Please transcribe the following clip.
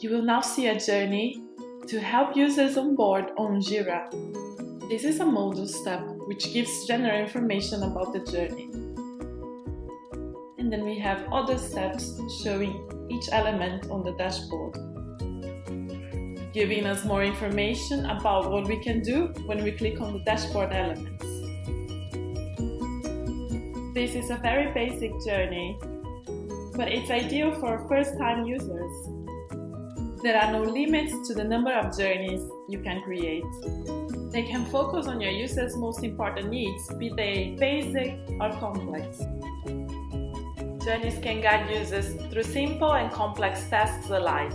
You will now see a journey to help users on board on JIRA. This is a module step which gives general information about the journey. And then we have other steps showing each element on the dashboard, giving us more information about what we can do when we click on the dashboard elements. This is a very basic journey, but it's ideal for first-time users. There are no limits to the number of journeys you can create. They can focus on your users' most important needs, be they basic or complex. Journeys can guide users through simple and complex tasks alike.